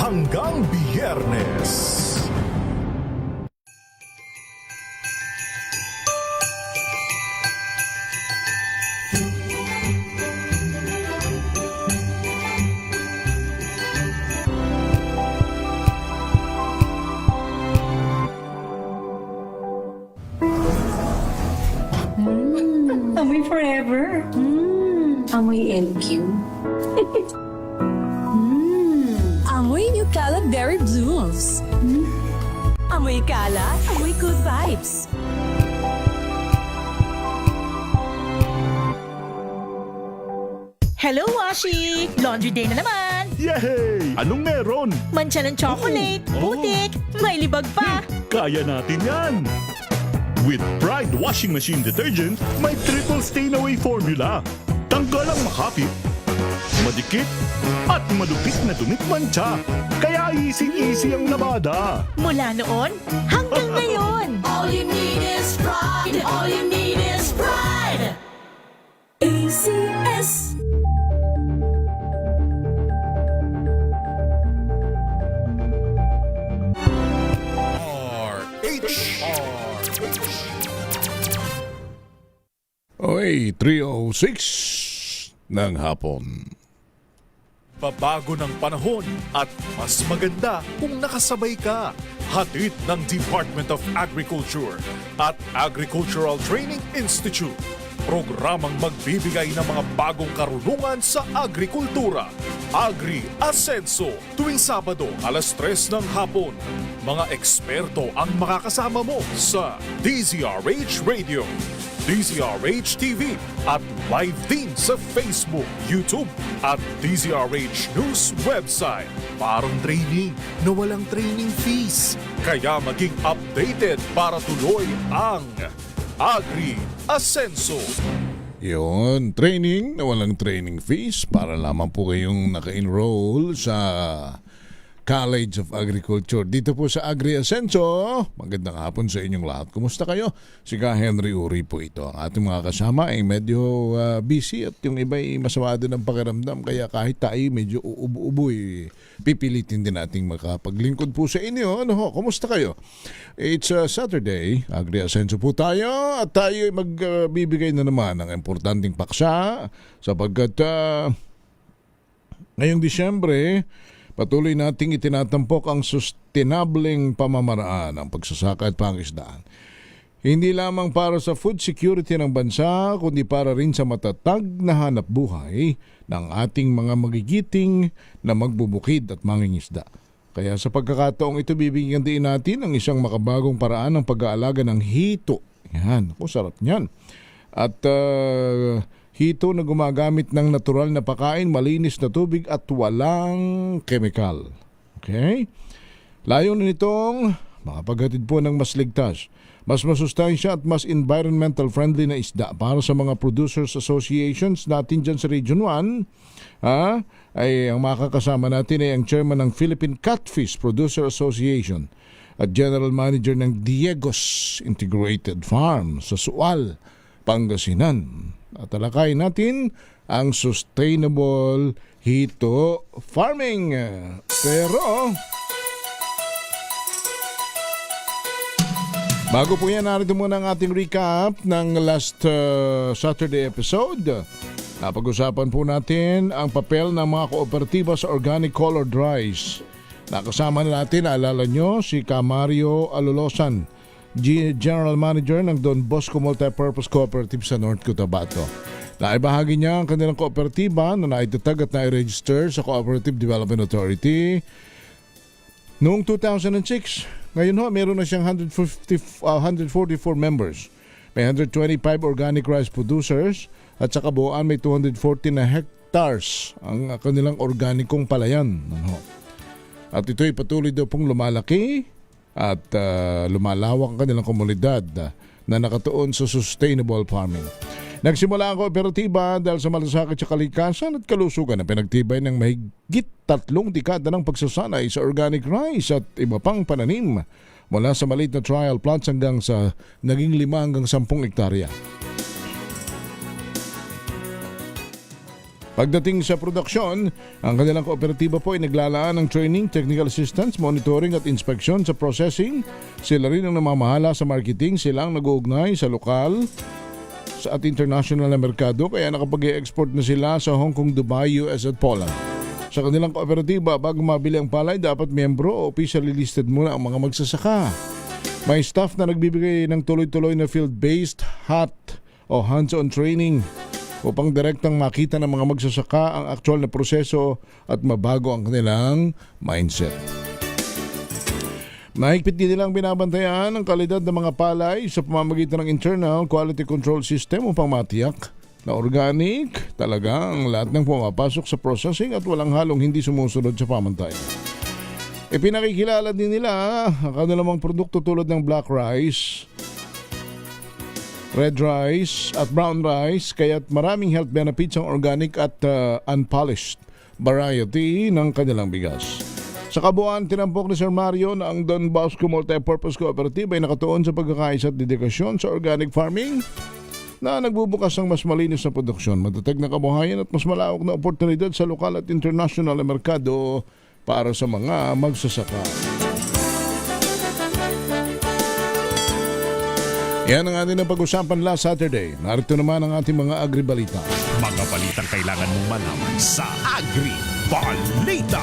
hanggang Biyernes. Amoy forever. Amoy LQ. Amoy New Cala Berry Blooms. Amoy Cala, amoy good vibes. Hello, Washi! Laundry day na naman! Yay! Anong meron? Mancha ng chocolate, Oh. putik, may libag pa! Kaya natin yan! With Pride Washing Machine Detergent, may triple stain-away formula. Tanggal ang makapit, madikit, at madupit na dumit mancha. Kaya easy-easy ang labada. Mula noon hanggang ngayon! All you need is pride. All you need is pride. ACS. Oy, 3:06 ng hapon. Pabago ng panahon at mas maganda kung nakasabay ka. Hatid ng Department of Agriculture at Agricultural Training Institute. Programang magbibigay ng mga bagong karunungan sa agrikultura. Agri Ascenso, tuwing Sabado, alas 3 ng hapon. Mga eksperto ang makakasama mo sa DZRH Radio, DZRH TV at live din sa Facebook, YouTube at DZRH News website. Parang training na walang training fees. Kaya maging updated para tuloy ang Agri Ascenso. Yun, training na walang training fees para lamang po kayong naka-enroll sa College of Agriculture. Dito po sa Agri Ascenso. Magandang hapon sa inyong lahat. Kumusta kayo? Si Ka Henry Uri po ito. Ang ating mga kasama ay medyo busy at yung iba ay masama din ang pakiramdam. Kaya kahit tayo medyo uubo-uboy, pipilitin din nating makapaglingkod po sa inyo. Ano ho? Kumusta kayo? It's Saturday. Agri Ascenso po tayo at tayo ay magbibigay na naman ng importanteng paksa sapagkat ngayong Disyembre, patuloy nating itinatampok ang sustainableng pamamaraan ng pagsasaka at pangisdaan. Hindi lamang para sa food security ng bansa, kundi para rin sa matatag na hanap buhay ng ating mga magigiting na magbubukid at mangingisda. Kaya sa pagkakataong ito, bibigyan din natin ang isang makabagong paraan ng pag-aalaga ng hito. Yan, sarap niyan. At hito na gumagamit ng natural na pagkain, malinis na tubig at walang chemical. Okay? Layunin nitong makapaghatid po ng mas ligtas, mas masustansya at mas environmental friendly na isda para sa mga producers associations natin dyan sa Region 1. Ay ang makakasama natin ay ang chairman ng Philippine Catfish Producer Association at general manager ng Diegos Integrated Farm sa Sual, Pangasinan. At talakayin natin ang sustainable hito farming. Pero bago po yan, narito muna ang ating recap ng last Saturday episode. Napag-usapan po natin ang papel ng mga kooperatiba sa organic colored rice. Nakasama na natin, alala nyo, si Mario Alolosan, General Manager ng Don Bosco Multipurpose Cooperative sa North Cotabato. Naibahagi niya ang kanilang kooperatiba na naitatag at nai-register sa Cooperative Development Authority noong 2006. Ngayon ho, meron na siyang 144 members. May 125 organic rice producers at sa kabuuan may 214 na hectares ang kanilang organikong palayan. At ito'y patuloy daw pong lumalaki at lumalawak ang kanilang komunidad na nakatuon sa sustainable farming. Nagsimula ang kooperatiba dahil sa malasakit sa kalikasan at kalusugan na pinagtibay ng mahigit 3 dekada ng pagsasanay sa organic rice at iba pang pananim mula sa maliit na trial plots hanggang sa naging 5 hanggang 10 hektarya. Pagdating sa produksyon, ang kanilang kooperatiba po ay naglalaan ng training, technical assistance, monitoring at inspeksyon sa processing. Sila rin ang namamahala sa marketing, silang nag-uugnay sa lokal at international na merkado kaya nakapag-export na sila sa Hong Kong, Dubai, US at Poland. Sa kanilang kooperatiba, bago mabili ang palay, dapat miyembro o officially listed muna ang mga magsasaka. May staff na nagbibigay ng tuloy-tuloy na field-based hands-on training upang direktang makita ng mga magsasaka ang aktual na proseso at mabago ang kanilang mindset. Mahigpit din nilang binabantayan ang kalidad ng mga palay sa pamamagitan ng internal quality control system upang matiyak na organic talaga ang lahat ng pumapasok sa processing at walang halong hindi sumusunod sa pamantayan. Ipinakikilala din nila ang kanilang mga produkto tulad ng black rice, red rice at brown rice kaya't maraming health benefits ang organic at unpolished variety ng kanilang bigas. Sa kabuuan, tinampok ni Sir Mario na ang Don Bosco Multipurpose Cooperative ay nakatuon sa pagkakaisa at dedikasyon sa organic farming na nagbubukas ng mas malinis na produksyon, matatag na kabuhayan at mas malawak na oportunidad sa lokal at international na merkado para sa mga magsasaka. Yan ang ating pag-usapan last Saturday. Narito naman ang ating mga agribalita. Mga balitang kailangan mong malaman sa Agri-Balita.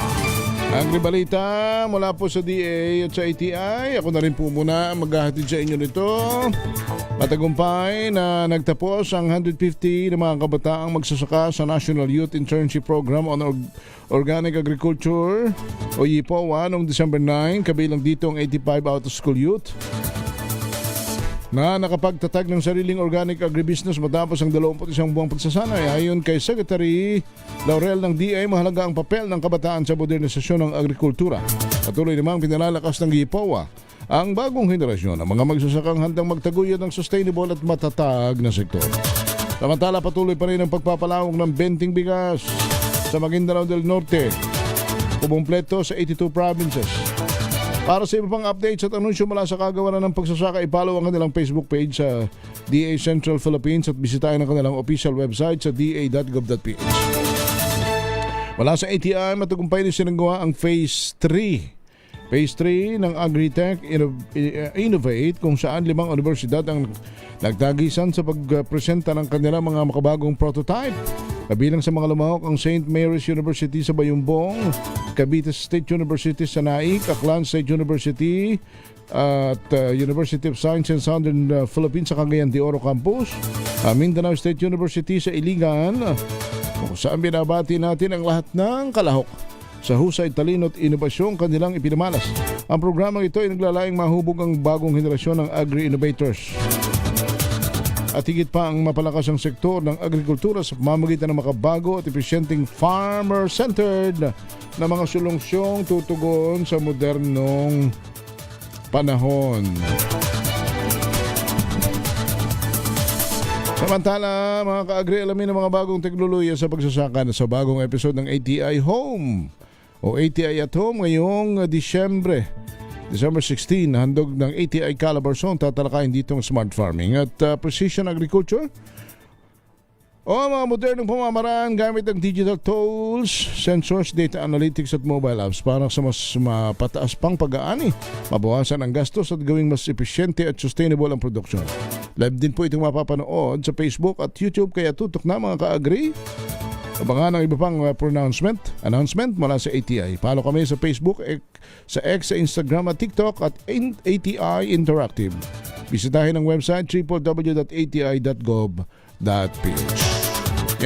Agribalita mula po sa DA at sa ATI. Ako na rin po muna maghahatid sa inyo nito. Matagumpay na nagtapos ang 150 na mga kabataang magsasaka sa National Youth Internship Program on Organic Agriculture o YIPOA noong December 9. Kabilang dito ang 85 out-of-school youth na nakapagtatag ng sariling organic agribusiness matapos ang 21 buwang pagsasanay. Ayon kay Secretary Laurel ng DA, mahalaga ang papel ng kabataan sa modernisasyon ng agrikultura. Patuloy namang pinalalakas ng GIPOA ang bagong henerasyon ng mga magsasakang handang magtaguyod ng sustainable at matatag na sektor. Samantala, patuloy pa rin ang pagpapalawak ng benting bigas sa Maguindanao del Norte, kumpleto sa 82 provinces. Para sa iba pang updates at anunsyo mula sa kagawaran ng pagsasaka, i-follow ang kanilang Facebook page sa DA Central Philippines at bisitahin ang kanilang official website sa da.gov.ph. Mula sa ATI, matagumpay din sinagawa ang Phase 3. Phase 3 ng Agritech Innovate kung saan 5 universidad ang nagtagisan sa pagpresenta ng kanilang mga makabagong prototype. Kabilang sa mga lumahok ang St. Mary's University sa Bayumbong, Cavite State University sa Naik, Aklan State University at University of Science and Southern Philippines sa Cagayan de Oro Campus, Mindanao State University sa Iligan, kung saan binabati natin ang lahat ng kalahok sa husay, talino at inobasyong kanilang ipinamalas. Ang programang ito ay naglalaing mahubog ang bagong henerasyon ng agri-innovators at higit pa ang mapalakas ang sektor ng agrikultura sa pamamagitan ng makabago at epesyenteng farmer-centered na mga solungsyong tutugon sa modernong panahon. Samantala, mga ka-agri, alamin ang mga bagong teknolohiya sa pagsasaka na sa bagong episode ng ATI Home o ATI at Home ngayong December 16, handog ng ATI Calabarzon, tatalakayin dito ang smart farming at precision agriculture o mga modernong pamamaraan gamit ang digital tools, sensors, data analytics at mobile apps para sa mas mapataas pang pag-aani, mabawasan ang gastos at gawing mas epesyente at sustainable ang produksyon. Live din po itong mapapanood sa Facebook at YouTube kaya tutok na mga ka-agri. Abangan ang iba pang announcement mula sa ATI. Follow kami sa Facebook, sa X, sa Instagram at TikTok at ATI Interactive. Bisitahin ang website www.ati.gov.ph.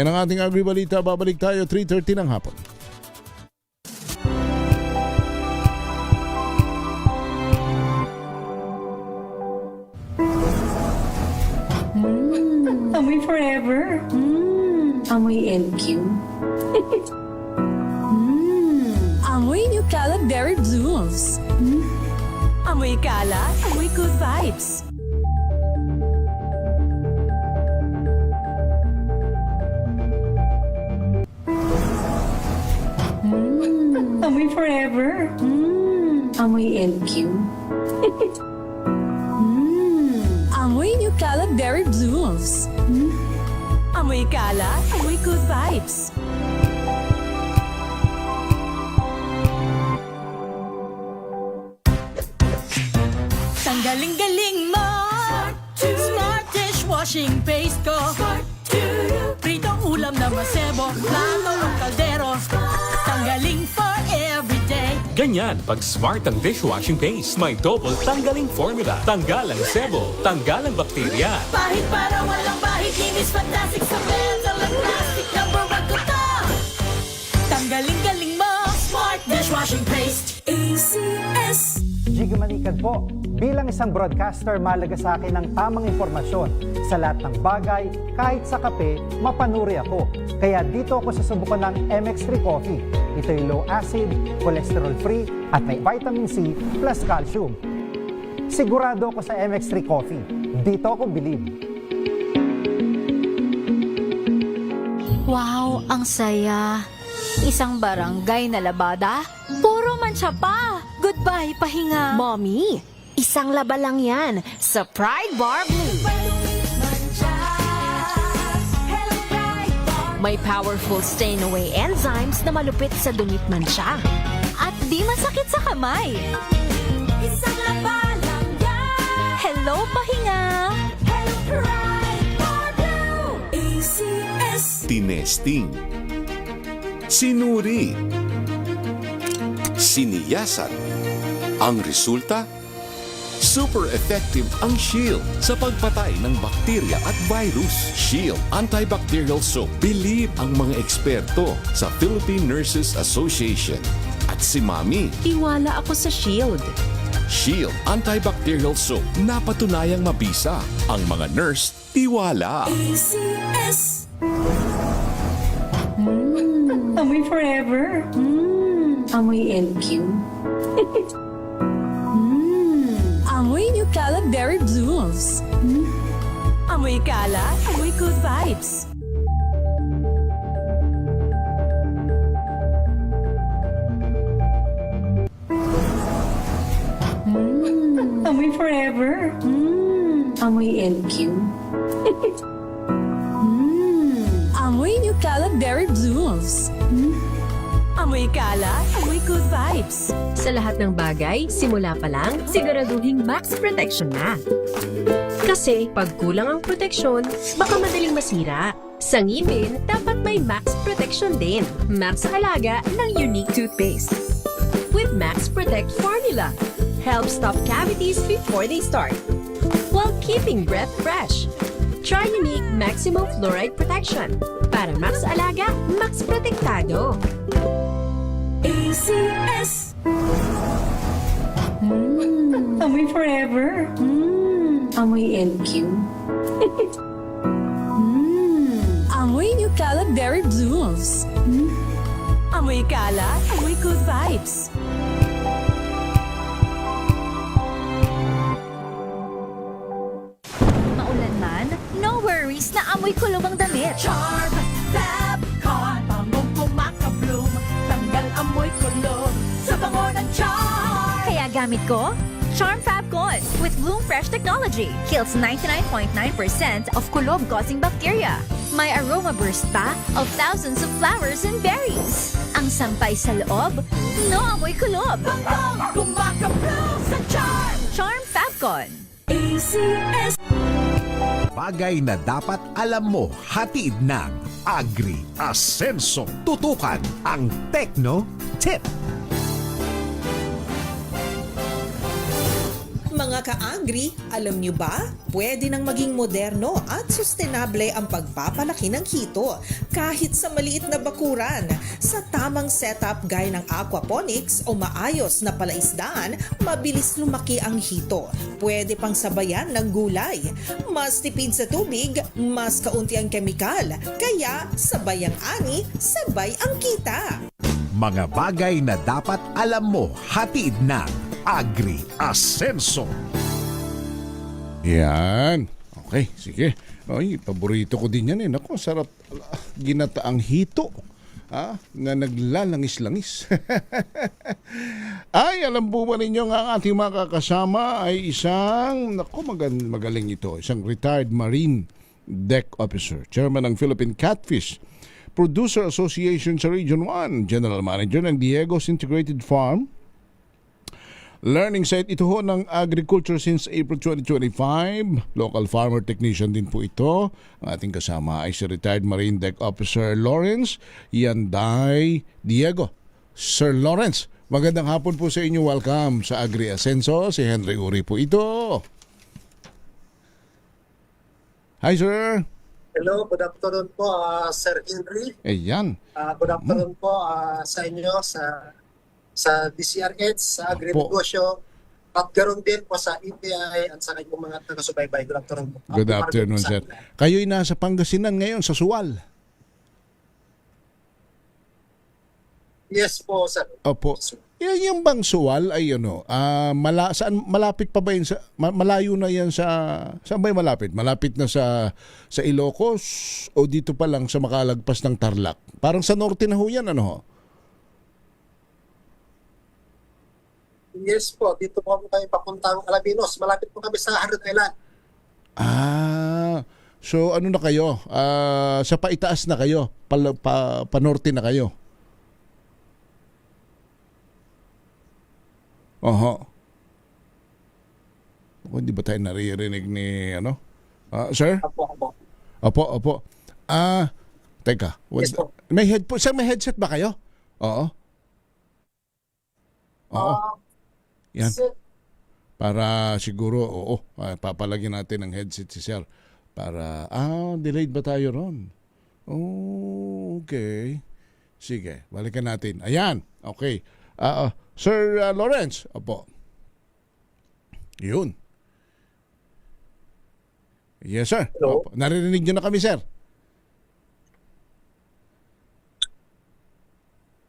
Yan ang ating agribalita. Babalik tayo 3:30 ng hapon. Amoy forever. Amoy LQ. Amoy New Caleb Berry Blooms. Amoy Kala, amoy good vibes. Amoy forever. Amoy LQ. Amoy New Caleb Berry Blooms. Amoy Kala, amoy good vibes. galing-galing mo. Smart dishwashing paste ko. Pritong ulam na masebo, plato o kaldero. Tanggaling for everyday. Ganyan pag smart ang dishwashing paste. May double tanggaling formula. Tanggal ang sebo, tanggal ang bakterya. Bahit para walang bahit, linis fantastic sa metal at plastic. Number 1 ko to. Tanggaling-galing mo. Smart dishwashing paste. ACS. Jiggy Manikad po. Bilang isang broadcaster, malaga sa akin ang tamang impormasyon sa lahat ng bagay, kahit sa kape, mapanuri ako. Kaya dito ako susubukan ng MX3 Coffee. Ito'y low acid, cholesterol free, at may vitamin C plus calcium. Sigurado ako sa MX3 Coffee. Dito ako bilib. Wow, ang saya. Isang barangay na labada, puro mancha pa. Goodbye, pahinga. Mommy, isang laba lang yan sa Pride Bar Blue. May powerful stain-away enzymes na malupit sa dumit mancha. At di masakit sa kamay. Isang laba lang yan. Hello, pahinga. Hello, Pride Bar Blue. ACS. Tinesting, sinuri, siniyasan. Ang resulta? Super effective ang Shield sa pagpatay ng bakterya at virus. Shield Antibacterial Soap. Believe ang mga eksperto sa Philippine Nurses Association. At si Mami, Tiwala ako sa Shield. Shield Antibacterial Soap. Napatunayang mabisa. Ang mga nurse, tiwala. ACS. Amoy forever. Amoy LQ. Amoy New Calab Berry Blooms. Amoy kala, amoy good vibes. Amoy forever. Amoy LQ. Amoy New Calab Berry Blooms. Amoy kala, amoy good vibes. Sa lahat ng bagay, simula pa lang, siguraduhing max protection na. Kasi pag kulang ang proteksyon, baka madaling masira. Sa ngipin, dapat may max protection din. Max Alaga ng Unique Toothpaste. With Max Protect Formula. Helps stop cavities before they start. While keeping breath fresh. Try Unique Maximum Fluoride Protection. Para Max Alaga, Max Protektado. ACS. Amoy forever. Amoy LQ. Amoy New Calab Berry Blooms. Amoy kala, amoy good vibes. Maulan man, no worries na amoy kulog ang damit. Charm Fab Con. Pangong kumakabloom. Tanggal amoy kulog sa bango ng charm. Kaya gamit ko, Charm Fab Con with Bloom Fresh Technology. Kills 99.9% of kulob-causing bacteria. May aroma burst pa of thousands of flowers and berries. Ang sampay sa loob, no amoy kulob. Pangong kumakabloom sa charm. Charm Fab Con. ACS. Bagay na dapat alam mo, hatid ng Agri Asenso. Tutukan ang Techno Tip. Mga ka-agri, alam nyo ba? Pwede nang maging moderno at sustainable ang pagpapalaki ng hito kahit sa maliit na bakuran. Sa tamang setup gaya ng aquaponics o maayos na palaisdaan, mabilis lumaki ang hito. Pwede pang sabayan ng gulay. Mas tipid sa tubig, mas kaunti ang kemikal. Kaya sabay ang ani, sabay ang kita. Mga bagay na dapat alam mo, hatid ng Agri Asenso. Yan. Okay, sige. Ay, paborito ko din yan eh. Naku, sarap. Ginataang hito. Na naglalangis-langis. Ay, alam po ba ninyo nga ang ating mga kakasama ay isang, naku, magaling ito. Isang retired Marine Deck Officer. Chairman ng Philippine Catfish Producer Association sa Region 1. General Manager ng Diego's Integrated Farm. learning site. Ito ho ng agriculture since April 2025. Local farmer technician din po ito. Ang ating kasama ay si retired Marine Deck Officer Lawrence Yanday Diego. Sir Lawrence, magandang hapon po sa inyo. Welcome sa Agri Ascenso. Si Henry Uri po ito. Hi, sir. Hello, good afternoon po, Sir Henry. Ayan. Good afternoon po sa inyo, sa DCRH, sa Agri-Negosyo, at ganoon din po sa EPI at sa kanyang mga taga-subaybay. Good afternoon po. Good afternoon, sir. Kayo'y nasa Pangasinan ngayon sa Suwal. Yes po, sir. Opo. Yung bang Suwal ay saan malapit pa ba yun sa malayo na yan sa saan ba yung malapit? Malapit na sa Ilocos o dito pa lang sa makalagpas ng Tarlac? Parang sa norte na ho yan, ano ho? Yes po, dito po kami papuntang Alabinos. Malapit po kami sa Harad Island. So ano na kayo? Sa paitaas na kayo? Panorte na kayo? Oho. Hindi ba tayo naririnig ni sir? Opo. Teka. Yes, po. May headset ba kayo? Oo. Yan. Para siguro, papalagyan natin ng headset si sir. Para, delayed ba tayo ron? Okay. Sige, balikan natin. Ayan, okay. Sir Lawrence, opo. Yun. Yes, sir. Hello? Opo. Naririnig nyo na kami, sir.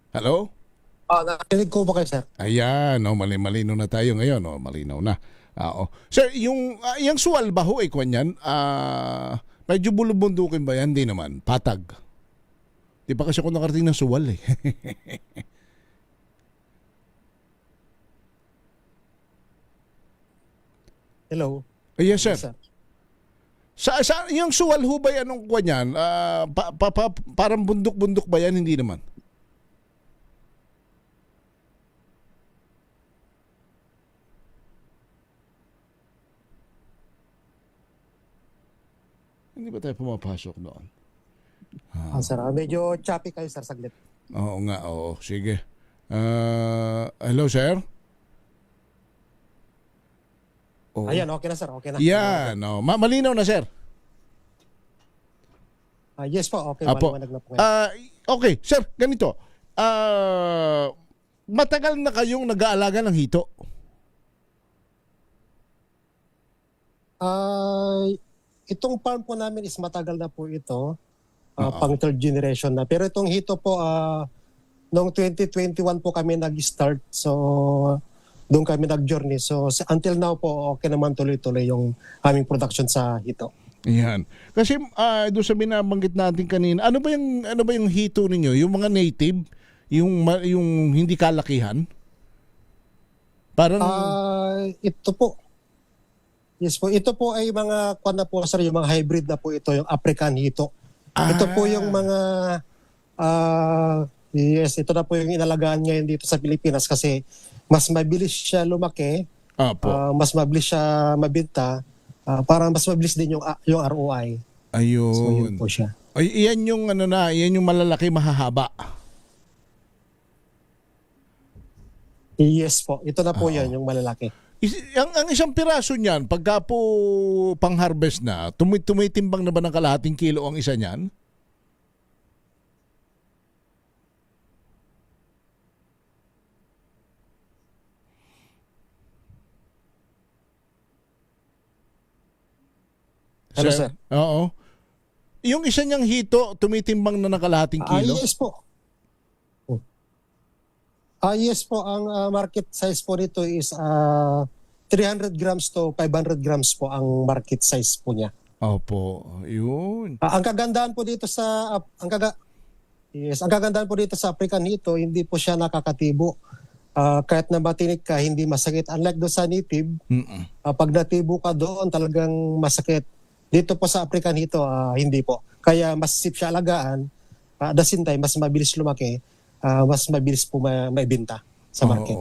Hello? Narinig ko ba kayo, sir? Ayan, malinaw na tayo ngayon. Malinaw na. Sir, yung Suwal ba ho, kwan yan? Medyo bulubundukin ba yan? Hindi naman. Patag. Di pa kasi ako nakarating ng Suwal eh. Hello? Yes, sir. Sa yung Suwal ho ba yan? Anong kwan yan? Parang bundok-bundok ba yan? Hindi naman. Hindi ba tayo pumapasok doon? Sir, medyo choppy kayo, sir, saglit. Oo nga, oo. Sige. Hello, sir? Ayan, okay na, sir. Okay na. Yan. Malinaw na, sir. Yes po, okay. Apo. Maliwanag na po. Okay, sir, ganito. Matagal na kayong nag-aalaga ng hito? Itong farm po namin is matagal na po ito. Pang third generation na. Pero itong hito po, noong 2021 po kami nag-start. So, doon kami nag-journey. So, until now po, okay naman tuloy-tuloy yung aming production sa hito. Yan. Kasi doon sa binabanggit natin kanina, ano ba yung hito ninyo? Yung mga native, yung hindi kalakihan? Parang ito po. Yes po, ito po ay mga kwan na po, sir, yung mga hybrid na po ito, yung African hito. Ito po yung mga yes, ito na po yung inalagaan ngayon dito sa Pilipinas kasi mas mabilis siya lumaki, mas mabilis siya mabenta, para mas mabilis din yung ROI. Ayun. So yun po siya. Ay, iyan yung malalaki, mahahaba. Yes po, ito na po yan, yung malalaki. Ang isang piraso niyan, pagka po pang-harvest na, tumitimbang na ba ng kalahating kilo ang isa niyan? Hello, sir. Oo. Yung isa niyang hito, tumitimbang na ng kalahating kilo? Yes po. Yes po, ang market size po nito is 300 grams to 500 grams po ang market size po niya. Opo, yun. Ang kagandahan po dito sa African hito, hindi po siya nakakatibo. Kahit na matinik ka, hindi masakit. Unlike doon sa native, pag natibo ka doon, talagang masakit. Dito po sa African hito, hindi po. Kaya mas sip siya alagaan, at the same time, mas mabilis lumaki, mas mabilis po maibenta sa market.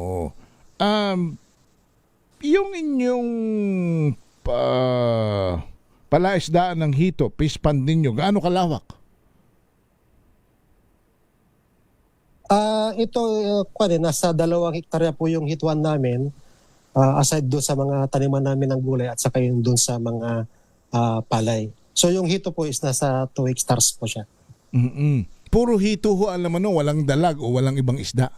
yung inyong palaisdaan ng hito, fish pond ninyo, gaano kalawak? Ito, nasa 2 hektarya po yung hituan namin, aside doon sa mga taniman namin ng gulay at saka yung doon sa mga palay. So yung hito po is nasa 2 hectares po siya. Puro hito ho, alam mo, walang dalag o walang ibang isda?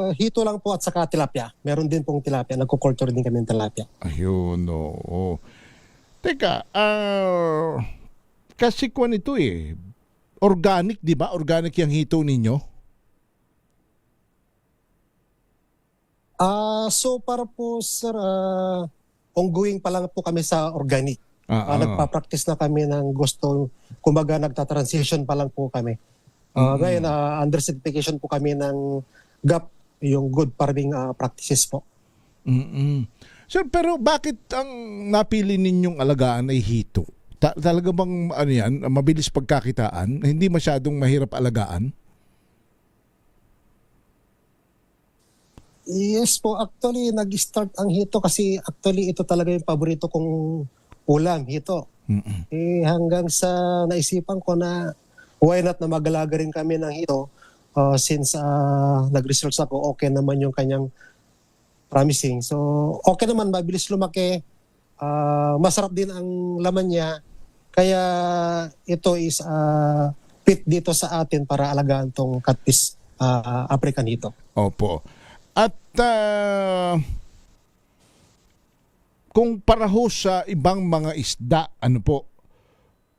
Hito lang po at saka tilapia. Meron din pong tilapia. Nagkukulture din kami ng tilapia. Ayun, oo. Teka, kasi kung ito organic, di ba? Organic yung hito ninyo? So para po sir, ongoing pa lang po kami sa organic. Nagpa-practice na kami ng gusto, kumbaga nagta-transition pa lang po kami. Ngayon, under certification po kami ng GAP, yung Good Farming Practices po. Sir, pero bakit ang napili ninyong alagaan ay hito? Talaga bang mabilis pagkakitaan? Hindi masyadong mahirap alagaan? Yes po, actually nag-start ang hito kasi actually ito talaga yung paborito kong ulam, hito. Hanggang sa naisipan ko na why not na magalaga rin kami ng hito since nag-research ako, okay naman yung kanyang promising. So okay naman, mabilis lumaki, masarap din ang laman niya, kaya ito is fit dito sa atin para alagaan tong catfish African hito. Opo. At kung paraho sa ibang mga isda, ano po,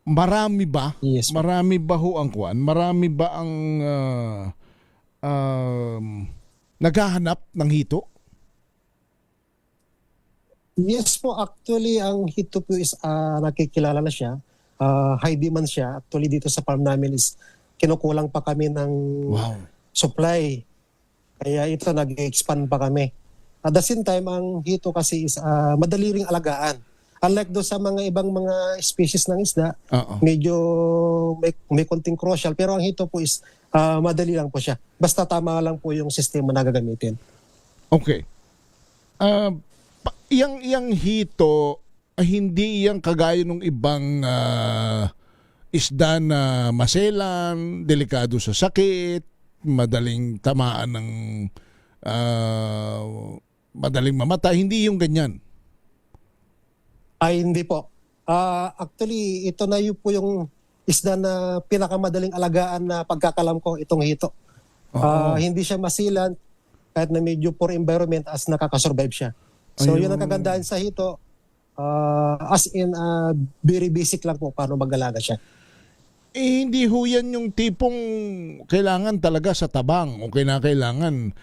marami ba? Yes, marami ba ho ang kuwan? Marami ba ang naghahanap ng hito? Yes po, actually ang hito po is nakikilala na siya. High demand siya. Actually dito sa farm namin is kinukulang pa kami ng supply. Kaya ito nag-expand pa kami. At the same time, ang hito kasi is madali ring alagaan. Unlike do sa mga ibang mga species ng isda, medyo may konting crucial. Pero ang hito po is madali lang po siya. Basta tama lang po yung sistema na gagamitin. Okay. Yang hito, hindi yang kagaya ng ibang isda na maselan, delikado sa sakit, madaling tamaan ng madaling mamatay. Hindi yung ganyan. Ay, hindi po. Actually, ito na yun po yung isda na pinakamadaling alagaan na pagkakalam ko, itong hito. Hindi siya masilan kahit na medyo poor environment as nakakasurvive siya. So, yun ang kagandahan sa hito. As in, very basic lang po paano mag-alaga siya. Hindi ho yan yung tipong kailangan talaga sa tabang o kailangan.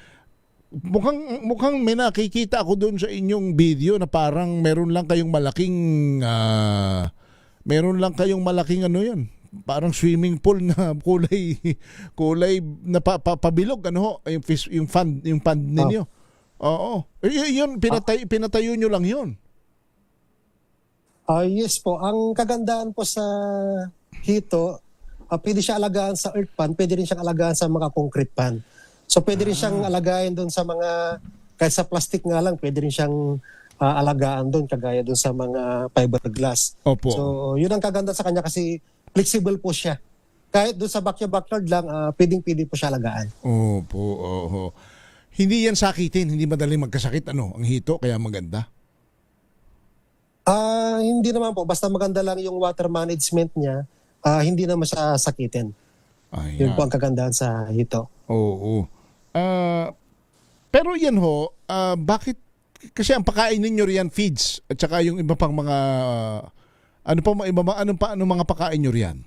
Mukhang may nakikita ako doon sa inyong video na parang meron lang kayong malaking ano yan, parang swimming pool na kulay na pabilog, ano ho, yung fund ninyo. Oo. Yun, pinatayo nyo lang yun. Yes po. Ang kagandaan po sa hito, pwede siya alagaan sa earth pan, pwede rin siyang alagaan sa mga concrete pan. So pwede rin siyang alagayin doon sa mga, kahit sa plastic nga lang, pwede rin siyang alagaan doon, kagaya doon sa mga fiberglass. Opo. So yun ang kaganda sa kanya kasi flexible po siya. Kahit doon sa backyard lang, pwedeng-pwede po siya alagaan. Opo. Hindi yan sakitin, hindi madaling magkasakit, ang hito, kaya maganda? Hindi naman po. Basta maganda lang yung water management niya, hindi naman siya sakitin. Yun po ang kagandahan sa hito. Oo. Pero yan ho, bakit? Kasi ang pakain ninyo riyan feeds at saka yung iba pang mga ano mga pakain nyo riyan?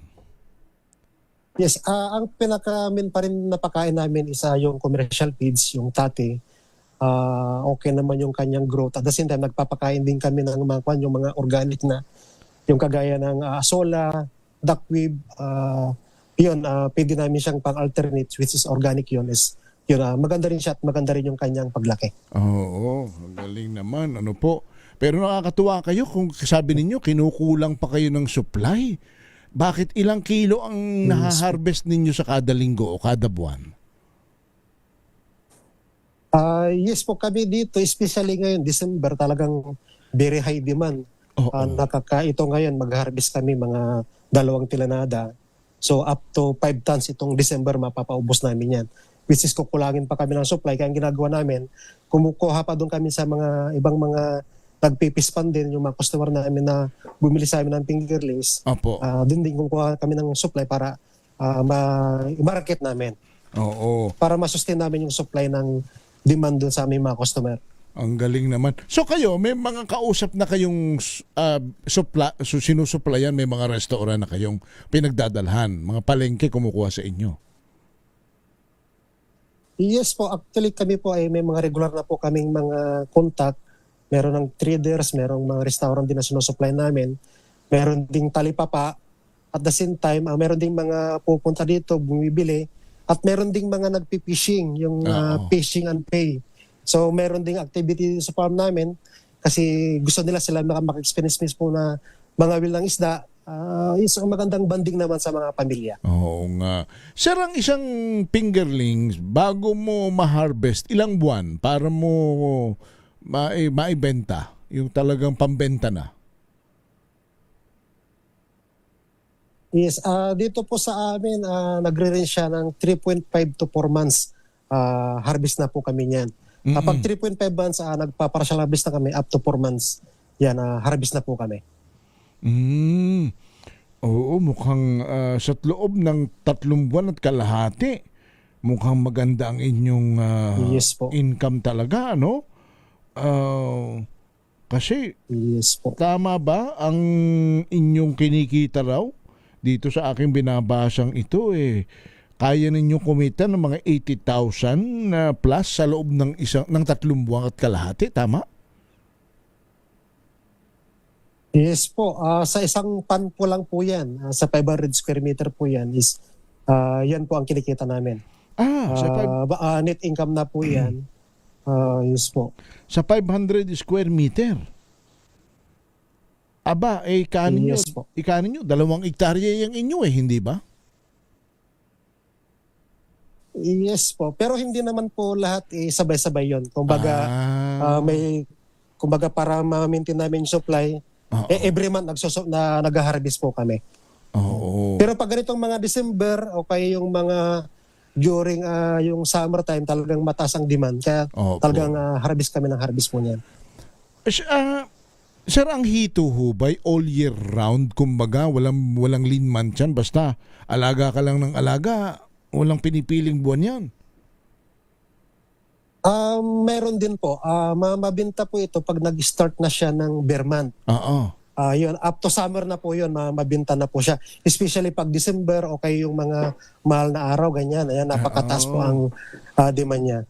Yes, ang pinaka-main pa rin na pakain namin isa yung commercial feeds, yung tate. Okay naman yung kanyang growth. At the same time, nagpapakain din kami ng yung mga organic na, yung kagaya ng asola, duckweed, pwede namin siyang pang-alternate, which is organic yun. Maganda rin siya at maganda rin yung kanyang paglaki. Oo, galing naman. Ano po? Pero nakakatuwa kayo kung sabi ninyo, kinukulang pa kayo ng supply. Bakit ilang kilo ang nahaharvest ninyo sa kada linggo o kada buwan? Yes po, kami dito, especially ngayon, December, talagang very high demand. Ito ngayon, mag-harvest kami mga 2 tilanada. So up to 5 tons itong December, mapapaubos namin yan. Which is kukulangin pa kami ng supply. Kaya ang ginagawa namin, kumukuha pa doon kami sa mga ibang mga nagpipispan din, yung mga customer namin na bumili sa amin ng fingerlings. Doon din kumukuha kami ng supply para ma-market namin. Oo. Para ma-sustain namin yung supply ng demand doon sa aming mga customer. Ang galing naman. So kayo, may mga kausap na kayong sinusuplayan, may mga restaurant na kayong pinagdadalhan, mga palengke kumukuha sa inyo? Yes po, actually kami po ay may mga regular na po kaming mga contact. Meron ng traders, merong mga restaurant din na sinusupply namin. Meron ding talipapa. At the same time, meron ding mga pupunta dito, bumibili. At meron ding mga nagpipishing, yung fishing and pay. So meron ding activity sa farm namin kasi gusto nila sila maka-experience mismo na mga will ng isda. Isang magandang banding naman sa mga pamilya. Oo nga. Sir, ang isang fingerlings, bago mo ma-harvest, ilang buwan para mo maibenta? Yung talagang pambenta na? Yes, dito po sa amin, nagre-range siya ng 3.5 to 4 months. Harvest na po kami niyan. Kapag 3.5 months, nagpa-partial harvest na kami, up to 4 months, yan, harvest na po kami. Oo, mukhang sa loob ng 3 buwan at kalahati, mukhang maganda ang inyong yes po. Income talaga, no? Kasi, yes po. Tama ba ang inyong kinikita raw? Dito sa aking binabasang ito, kaya ninyo kumita ng mga 80,000 plus sa loob ng 3 buwan at kalahati, tama? Yes po. Sa isang pan po lang po yan. Sa 500 square meter po yan is yan po ang kinikita namin. Net income na po yan. Yes po. Sa 500 square meter? Aba, ikanin yes nyo, 2 hektarya yung inyo hindi ba? Yes po. Pero hindi naman po lahat sabay-sabay yon. Kumbaga, kumbaga para ma-maintain namin yung supply, every month nag-harvest po kami. Pero pag ganitong mga December o kaya yung mga during yung summertime, talagang mataas ang demand. Kaya talagang harvest kami ng harvest po niyan. Sir, ang hito hubay all year round, kumbaga walang lean month yan, basta alaga ka lang ng alaga, walang pinipiling buwan yan. Meron din po. Mabinta po ito pag nag-start na siya ng bear month. Yun, up to summer na po yun, mabinta na po siya. Especially pag December o kaya yung mga mahal na araw, ganyan. Ayan, napakataas po ang demand niya.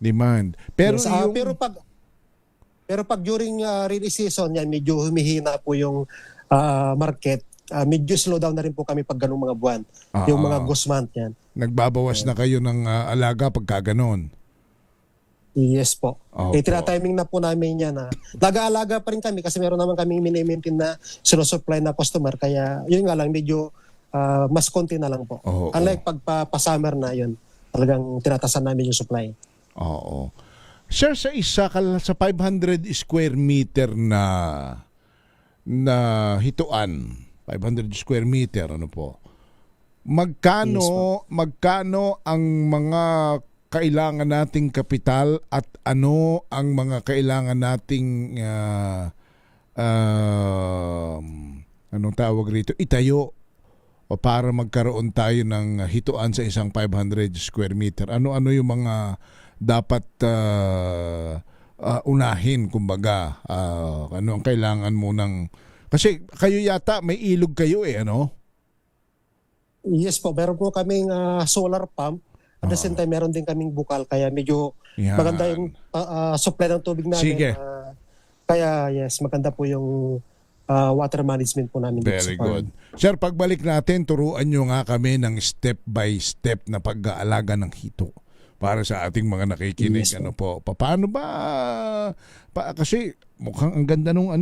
Pero, yes, pero pag during rainy season, yan, medyo humihina po yung market. Medyo slow down na rin po kami pag ganung mga buwan. Yung mga ghost month yan. Nagbabawas na kayo ng alaga pagka ganon? Yes po. Tinatiming na po namin yan. Nag-aalaga pa rin kami kasi meron naman kami mini-maintain na sinusupply na customer. Kaya yun nga lang, medyo mas konti na lang po. Unlike pag pa-summer na yun, talagang tinatasan namin yung supply. Sir, sa 500 square meter na hituan, 500 square meter, magkano ang mga kailangan nating kapital at ano ang mga kailangan nating anong tawag rito, itayo o para magkaroon tayo ng hituan sa isang 500 square meter? Ano yung mga dapat unahin, kumbaga? Ano ang kailangan mo ng... Kasi kayo yata may ilog kayo ano? Yes po, meron po kaming solar pump. At the same time, meron din kaming bukal. Kaya medyo maganda yung supply ng tubig namin. Sige. Kaya yes, maganda po yung water management po namin. Very good. Sir, pagbalik natin, turuan nyo nga kami ng step by step na pag-aalaga ng hito para sa ating mga nakikinig. Yes, paano ba? Kasi mukhang ang ganda nung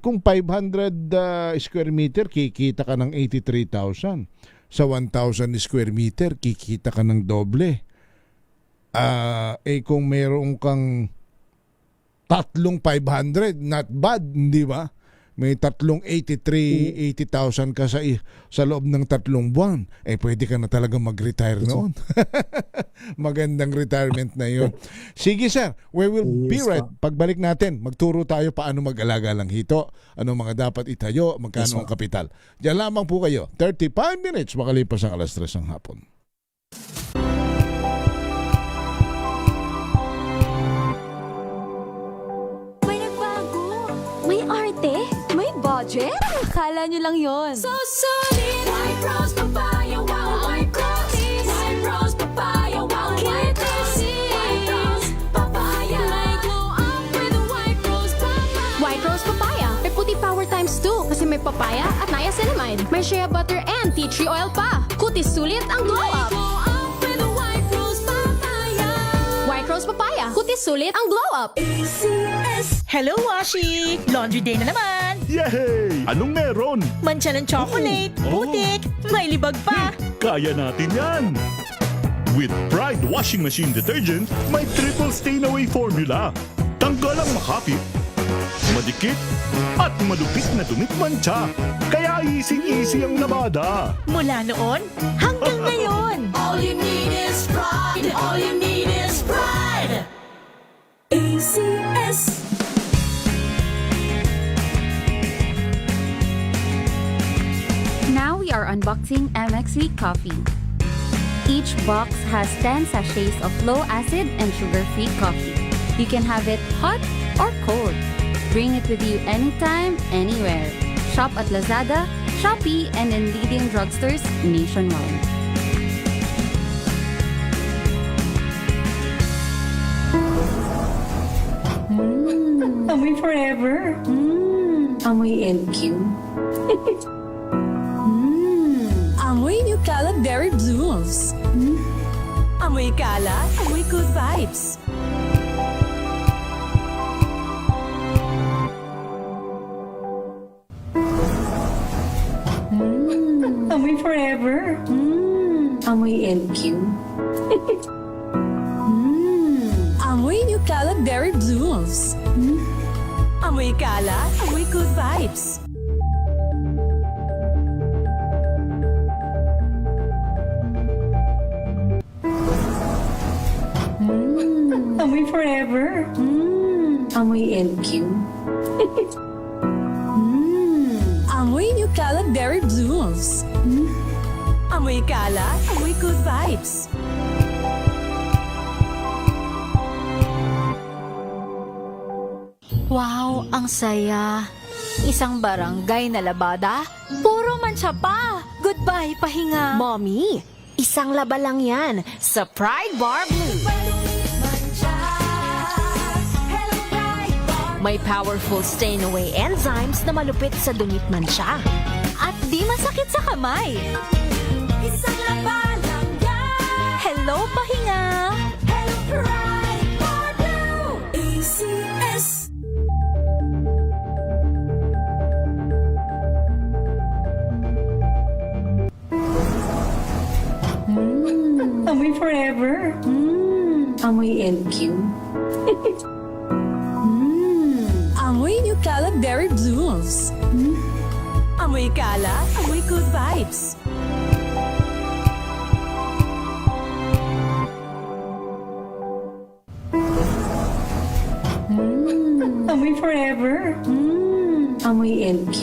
kung 500 square meter, kikita ka ng 83,000. Sa 1,000 square meter, kikita ka ng doble. kung meron kang tatlong 500, not bad, di ba? May tatlong 80,000 ka sa loob ng 3 buwan. Pwede ka na talaga mag-retire noon. Magandang retirement na yun. Sige sir, we will be right. Pagbalik natin, magturo tayo paano mag-alaga ng hito, ano mga dapat itayo, magkano ang kapital. Diyan lamang po kayo. 35 minutes makalipas ang 3:00 ng hapon. May arte? May budget? Akala nyo lang yon. So solid! White Rose Papaya, wow! White Rose! White Rose Papaya, wow! White Rose! White Rose Papaya! May glow up with a White Rose Papaya! White Rose Papaya! May puti power times 2 kasi may papaya at niacinamide. May shea butter and tea tree oil pa. Kutis sulit ang glow up! Glow up with a White Rose Papaya! White Rose Papaya! Kutis sulit ang glow up! ACS! Hello, Washi! Laundry day na naman! Yay! Anong meron? Mancha ng chocolate, putik, may libag pa! Kaya natin yan! With Pride Washing Machine Detergent, may triple stain-away formula. Tanggal ang makapit, madikit, at malupit na dumit mancha. Kaya easy-easy ang labada. Mula noon hanggang ngayon! All you need is pride. All you need is pride. ACS! Now we are unboxing MX3 coffee. Each box has 10 sachets of low-acid and sugar-free coffee. You can have it hot or cold. Bring it with you anytime, anywhere. Shop at Lazada, Shopee, and in leading drugstores nationwide. Amoy forever. Amoy LQ. Amoy New Caleb Berry Blooms. Amoy kalat, amoy good vibes. Amoy forever. Amoy LQ. Amoy New Caleb Berry Blooms. Amoy kalat, amoy good vibes. Amoy forever. Amoy LQ. Amoy New Caleb Berry Blooms. Amoy kalat, amoy good vibes. Wow, ang saya. Isang barangay na labada, puro mancha pa. Goodbye, pahinga. Mommy, isang laba lang yan sa Pride Bar Blue. May powerful stain-away enzymes na malupit sa dumit mancha. At di masakit sa kamay. Isang laba lang yan. Hello, pahinga. Hello, Pride Bar Blue. ACS. Amoy forever. Amoy LQ. Amoy New Caleb Berry Blooms. Amoy kalat, amoy good vibes. Amoy forever. Amoy LQ.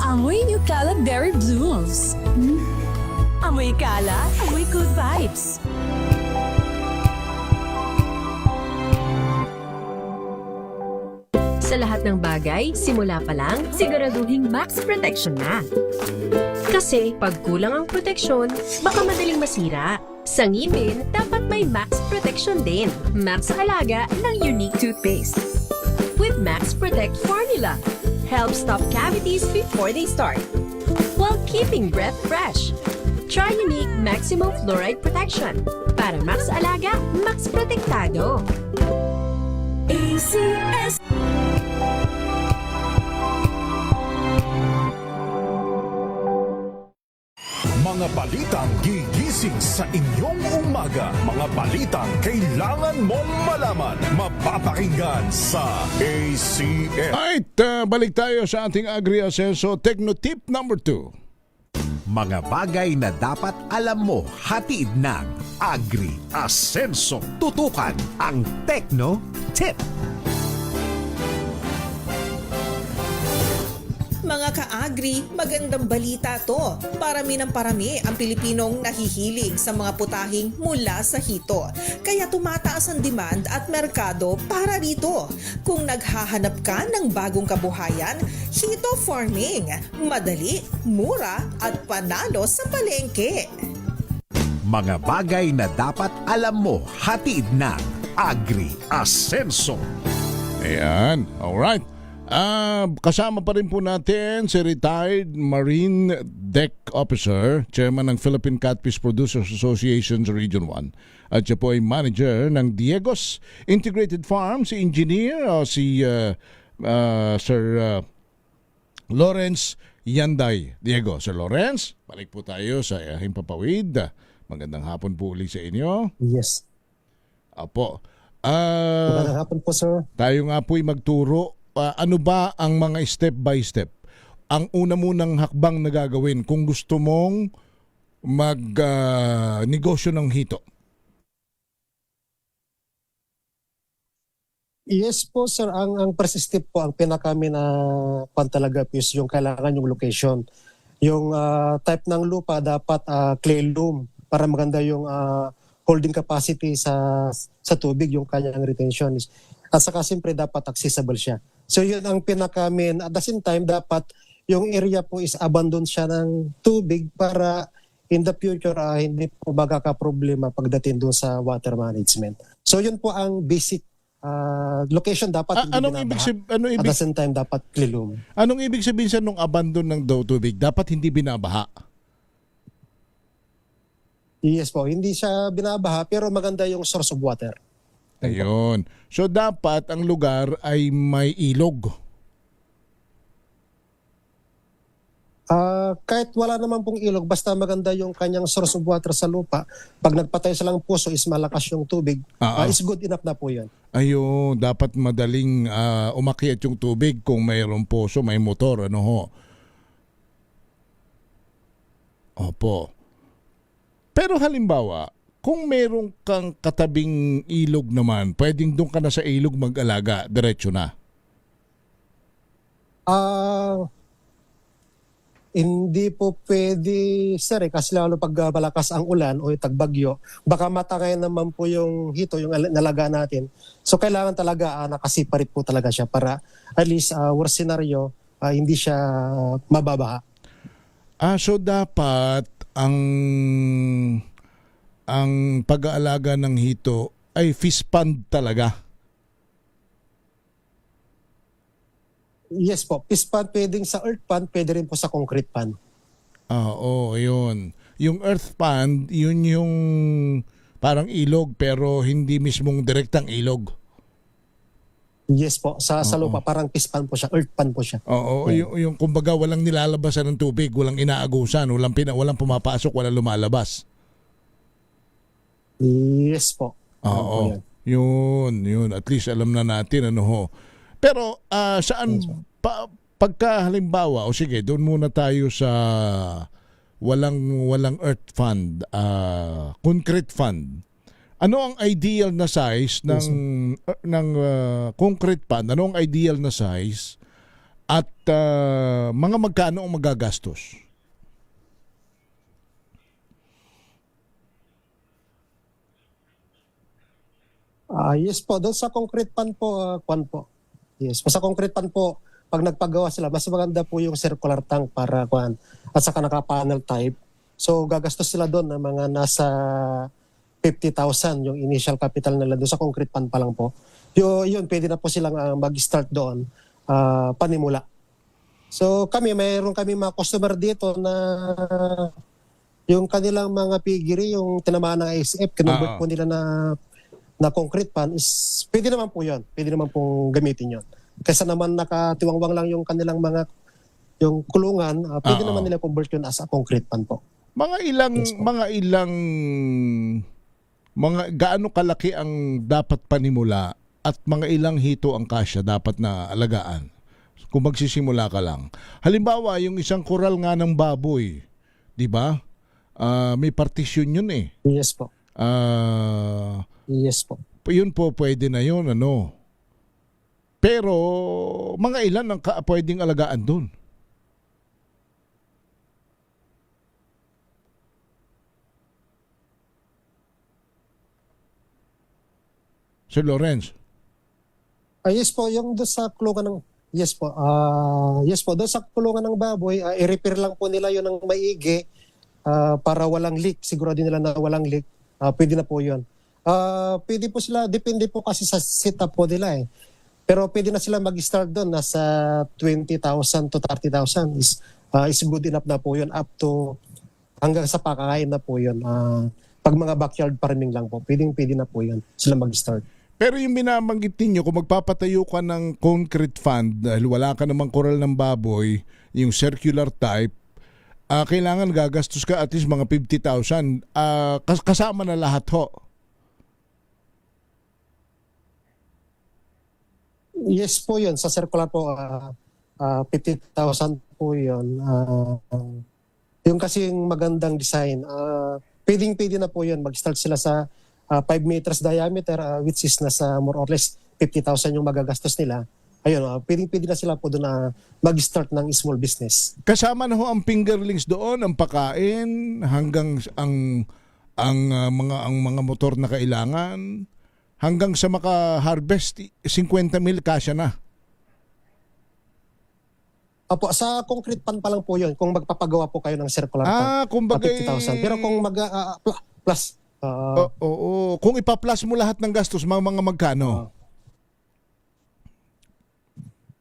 Amoy New Caleb Berry Blooms. Amoy kalat, amoy good vibes. Sa lahat ng bagay, simula pa lang, siguraduhing max protection na. Kasi pag kulang ang proteksyon, baka madaling masira. Sa ngipin, dapat may max protection din. Max Alaga ng Unique Toothpaste. With Max Protect Formula, help stop cavities before they start, while keeping breath fresh. Try Unique Maximum Fluoride Protection. Para Max Alaga, Max Protektado. ACS. Mga balitang gigising sa inyong umaga. Mga balitang kailangan mong malaman. Mapapakinggan sa ACN. Alright, balik tayo sa ating Agri-Asenso Techno-Tip number 2. Mga bagay na dapat alam mo, hatid ng Agri-Asenso. Tutukan ang Techno-Tip. Mga ka-agri, magandang balita to. Parami ng parami ang Pilipinong nahihilig sa mga putahing mula sa hito. Kaya tumataas ang demand at merkado para rito. Kung naghahanap ka ng bagong kabuhayan, hito farming. Madali, mura at panalo sa palengke. Mga bagay na dapat alam mo, hatid ng Agri-Asenso. Ayan, alright. Kasama pa rin po natin si retired Marine Deck Officer, Chairman ng Philippine Catfish Producers Association Region 1. At siya po ay manager ng Diegos Integrated Farm, si Engineer Sir Lawrence Yanday. Diego, Sir Lawrence, balik po tayo sa Himpapawid. Magandang hapon po uli sa inyo. Yes. Apo. Magandang hapon po, sir. Tayo nga po'y magturo. Ano ba ang mga step by step? Ang una munang hakbang na gagawin kung gusto mong mag-negosyo ng hito. Yes po, sir. Ang first step po, ang pinakami na talaga is yung kailangan yung location. Yung type ng lupa dapat clay loam para maganda yung holding capacity sa tubig, yung kanyang retention. At saka siyempre dapat accessible siya. So yun ang pinakamin. At the same time, dapat yung area po is abandon siya ng tubig para in the future hindi po magkakaproblema pagdating doon sa water management. So yun po ang basic location dapat hindi binabaha. At the same time, dapat clean. Anong ibig sabihin sa nung abandon ng tubig? Dapat hindi binabaha? Yes po, hindi siya binabaha pero maganda yung source of water. Ayun. So dapat ang lugar ay may ilog. Kahit wala naman pong ilog, basta maganda yung kanyang source of water sa lupa. Pag nagpatay silang puso is malakas yung tubig. Is good enough na po yun. Ayun, dapat madaling umakyat yung tubig kung mayroong puso, may motor, ano ho. Opo. Pero halimbawa, kung meron kang katabing ilog naman, pwedeng doon ka na sa ilog mag-alaga, diretso na. Hindi po pwede, sir, kasi lalo pag malakas ang ulan o tagbagyo, baka matangay naman po yung hito, yung nalaga natin. So kailangan talaga nakasiparit po talaga siya para at least worst scenario, hindi siya mababaha. So dapat ang pag-aalaga ng hito ay fish pond talaga. Yes po, fish pond pwedeng sa earth pond, pwede rin po sa concrete pond. Oo, yun. Yung earth pond, yun yung parang ilog pero hindi mismong direktang ilog. Yes po, sa lupa parang fish pond po siya, earth pond po siya. Oo, yung kumbaga walang nilalabasan ng tubig, walang inaagusan, walang pumapasok, walang lumalabas. Yes po. Oo. Yun. At least alam na natin ano ho. Pero saan pagka halimbawa, o sige, doon muna tayo sa walang earth fund, concrete fund. Ano ang ideal na size ng concrete fund? Ano ang ideal na size at mga magkano ang magagastos? Yes po, doon sa concrete pan po, Yes, sa concrete pan po, pag nagpagawa sila, mas maganda po yung circular tank para at saka naka-panel type. So gagastos sila doon ng mga nasa 50,000 yung initial capital nila doon sa concrete pan pa lang po. Yun, pwede na po silang mag-start doon, panimula. So mayroon kami mga customer dito na yung kanilang mga piggery, yung tinamaan ng ISF, kinonvert po nila na concrete pan is pwede naman po yun. Pwede naman pong gamitin yun. Kaysa naman nakatiwangwang lang yung kanilang yung kulungan, pwede naman nila convert yun as a concrete pan po. mga gaano kalaki ang dapat panimula at mga ilang hito ang kasya dapat na alagaan kung magsisimula ka lang. Halimbawa, yung isang koral nga ng baboy, 'di ba? May partition yun eh. Yes po. Yes po. Yun po pwede na yun, ano. Pero mga ilan ang pwedeng alagaan doon? Sir Lawrence. Yes po, yung doon sa kulungan ng yes po. Yes po, doon sa kulungan ng baboy, i-repair lang po nila 'yon ng maigi para walang leak. Sigurado nila na walang leak. Pwede na po 'yon. Pwede po sila, depende po kasi sa setup po nila eh. Pero pwede na sila mag-start doon nasa 20,000 to 30,000 is good enough na po 'yon up to hanggang sa pakakain na po 'yon. Pag mga backyard farming lang po, pwede na po 'yon sila mag-start. Pero yung binabanggit ninyo, kung magpapatayo ka ng concrete fund dahil wala ka namang koral ng baboy, yung circular type, kailangan gagastos ka at least mga 50,000. Kasama na lahat ho. Yes po yun. Sa circular po, 50,000 po yun. Yung kasi yung magandang design, pwede na po yun. Mag-start sila sa 5 meters diameter, which is nasa more or less 50,000 yung magagastos nila. Ayun, pwede na sila po doon na mag-start ng small business. Kasama na ho ang fingerlings doon, ang pakain, hanggang ang mga motor na kailangan, hanggang sa maka-harvest 50 mil kasya na. Opo, sa concrete pan pa lang po yun. Kung magpapagawa po kayo ng circular pan, kumbaga 50,000. Pero kung plus kung ipa-plus mo lahat ng gastos, mga magkano?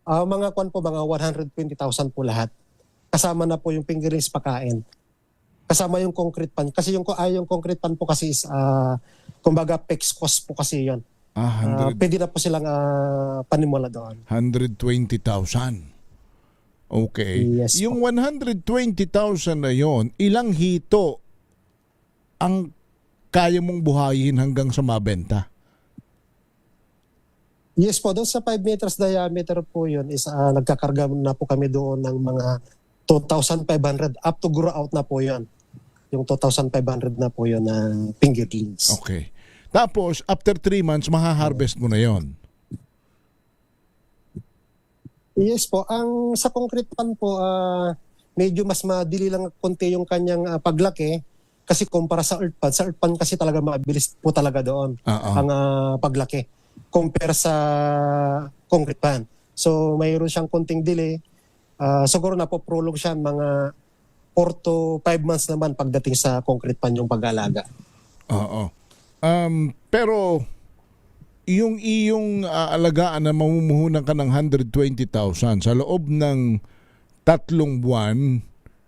Mga mga 120,000 po lahat. Kasama na po yung fingerlings, pakain. Kasama yung concrete pan. Kasi yung concrete pan po kasi is, kumbaga fixed cost po kasi yun. Pwede na po silang panimula doon. 120,000. Okay. Yes, yung 120,000 na yon, ilang hito ang kaya mong buhayin hanggang sa mabenta? Yes po, doon sa 5 meters diameter po yun is nagkakarga na po kami doon ng mga 2,500 up to grow out na po yun. Yung 2,500 na po yun na fingerlings. Okay. Tapos, after 3 months, maha-harvest mo na yon. Yes po, ang sa concrete pan po, medyo mas madili lang konti yung kanyang paglaki. Kasi kumpara sa earth pan kasi talaga mabilis po talaga doon ang paglaki compare sa concrete pan. So mayroon siyang konting delay. Siguro na po prolong siya mga 4 to 5 months naman pagdating sa concrete pan yung pag-aalaga. Oo. Pero yung iyong alagaan na mamumuhunan ka ng 120,000 sa loob ng 3 buwan,